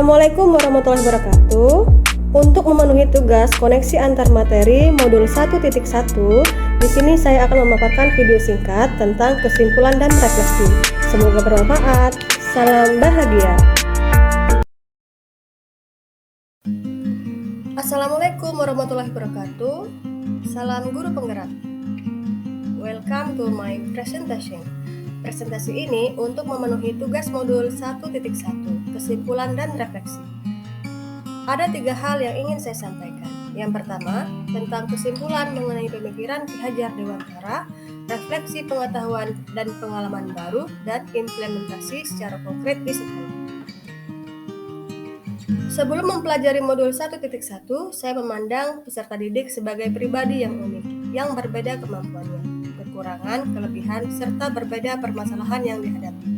Assalamualaikum warahmatullahi wabarakatuh. Untuk memenuhi tugas koneksi antar materi modul 1.1, di sini saya akan memaparkan video singkat tentang kesimpulan dan refleksi. Semoga bermanfaat. Salam bahagia. Assalamualaikum warahmatullahi wabarakatuh. Salam guru penggerak. Welcome to my presentation. Presentasi ini untuk memenuhi tugas modul 1.1, kesimpulan dan refleksi. Ada 3 hal yang ingin saya sampaikan. Yang pertama, tentang kesimpulan mengenai pemikiran Ki Hajar Dewantara, refleksi pengetahuan dan pengalaman baru, dan implementasi secara konkret di sekolah. Sebelum mempelajari modul 1.1, saya memandang peserta didik sebagai pribadi yang unik, yang berbeda kemampuannya, kekurangan, kelebihan, serta berbeda permasalahan yang dihadapi.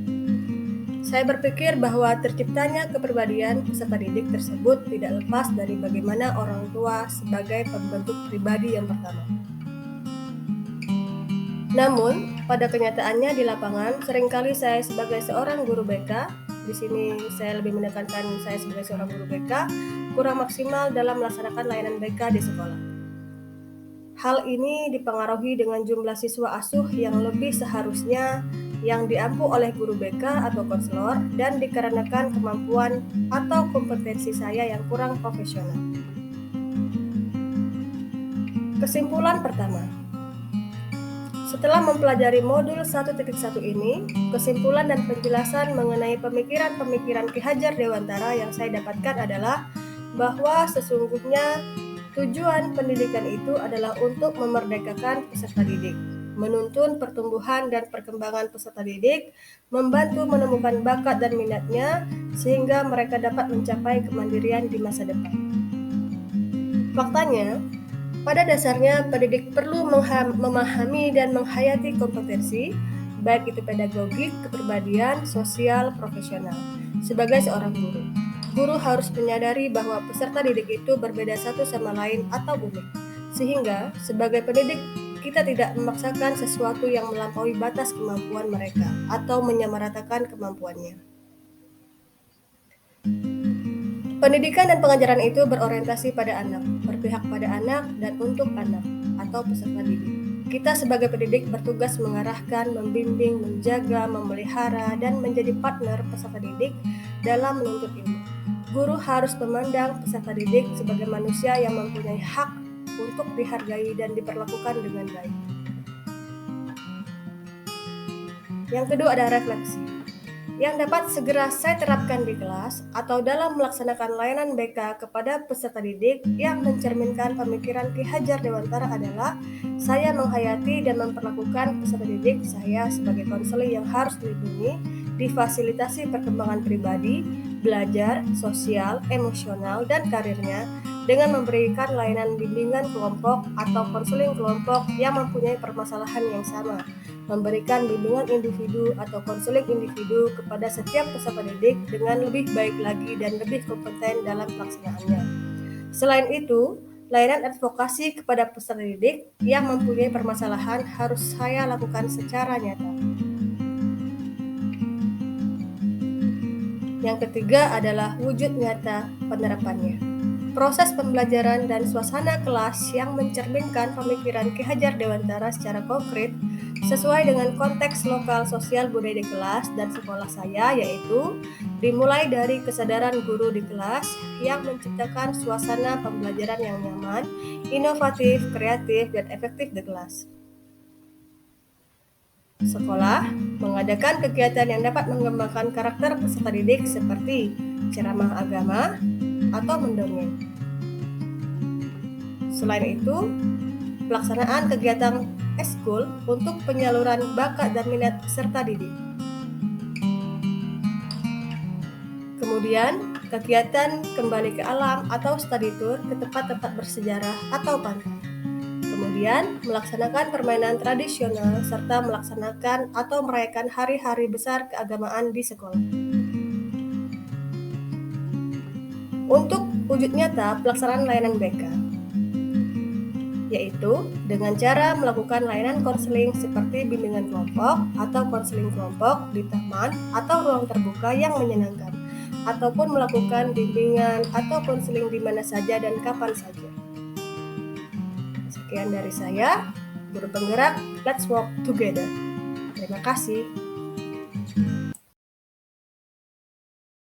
Saya berpikir bahwa terciptanya kepribadian peserta didik tersebut tidak lepas dari bagaimana orang tua sebagai pembentuk pribadi yang pertama. Namun, pada kenyataannya di lapangan, seringkali saya sebagai seorang guru BK, di sini saya lebih menekankan saya sebagai seorang guru BK, kurang maksimal dalam melaksanakan layanan BK di sekolah. Hal ini dipengaruhi dengan jumlah siswa asuh yang lebih seharusnya yang diampu oleh guru BK atau konselor dan dikarenakan kemampuan atau kompetensi saya yang kurang profesional. Kesimpulan pertama. Setelah mempelajari modul 1.1 ini, kesimpulan dan penjelasan mengenai pemikiran-pemikiran Ki Hajar Dewantara yang saya dapatkan adalah bahwa sesungguhnya tujuan pendidikan itu adalah untuk memerdekakan peserta didik, menuntun pertumbuhan dan perkembangan peserta didik, membantu menemukan bakat dan minatnya, sehingga mereka dapat mencapai kemandirian di masa depan. Faktanya, pada dasarnya pendidik perlu memahami dan menghayati kompetensi, baik itu pedagogik, kepribadian, sosial, profesional. Sebagai seorang guru harus menyadari bahwa peserta didik itu berbeda satu sama lain atau unik, sehingga sebagai pendidik kita tidak memaksakan sesuatu yang melampaui batas kemampuan mereka atau menyamaratakan kemampuannya. Pendidikan dan pengajaran itu berorientasi pada anak, berpihak pada anak dan untuk anak atau peserta didik. Kita sebagai pendidik bertugas mengarahkan, membimbing, menjaga, memelihara, dan menjadi partner peserta didik dalam menuntut ilmu. Guru harus memandang peserta didik sebagai manusia yang mempunyai hak untuk dihargai dan diperlakukan dengan baik. Yang kedua ada refleksi, yang dapat segera saya terapkan di kelas atau dalam melaksanakan layanan BK kepada peserta didik yang mencerminkan pemikiran Ki Hajar Dewantara adalah saya menghayati dan memperlakukan peserta didik saya sebagai konselor yang harus dilindungi, difasilitasi perkembangan pribadi, belajar, sosial, emosional, dan karirnya dengan memberikan layanan bimbingan kelompok atau konseling kelompok yang mempunyai permasalahan yang sama, memberikan bimbingan individu atau konseling individu kepada setiap peserta didik dengan lebih baik lagi dan lebih kompeten dalam pelaksanaannya. Selain itu, layanan advokasi kepada peserta didik yang mempunyai permasalahan harus saya lakukan secara nyata. Yang ketiga adalah wujud nyata penerapannya. Proses pembelajaran dan suasana kelas yang mencerminkan pemikiran Ki Hajar Dewantara secara konkret sesuai dengan konteks lokal sosial budaya di kelas dan sekolah saya, yaitu dimulai dari kesadaran guru di kelas yang menciptakan suasana pembelajaran yang nyaman, inovatif, kreatif, dan efektif di kelas. Sekolah mengadakan kegiatan yang dapat mengembangkan karakter peserta didik seperti ceramah agama atau mendongeng. Selain itu, pelaksanaan kegiatan eskul untuk penyaluran bakat dan minat peserta didik. Kemudian, kegiatan kembali ke alam atau study tour ke tempat-tempat bersejarah atau pantai. Kemudian, melaksanakan permainan tradisional serta melaksanakan atau merayakan hari-hari besar keagamaan di sekolah. Untuk wujud nyata pelaksanaan layanan BK, yaitu dengan cara melakukan layanan konseling seperti bimbingan kelompok atau konseling kelompok di taman atau ruang terbuka yang menyenangkan, ataupun melakukan bimbingan atau konseling di mana saja dan kapan saja. Sekian dari saya, Guru Penggerak, let's work together. Terima kasih.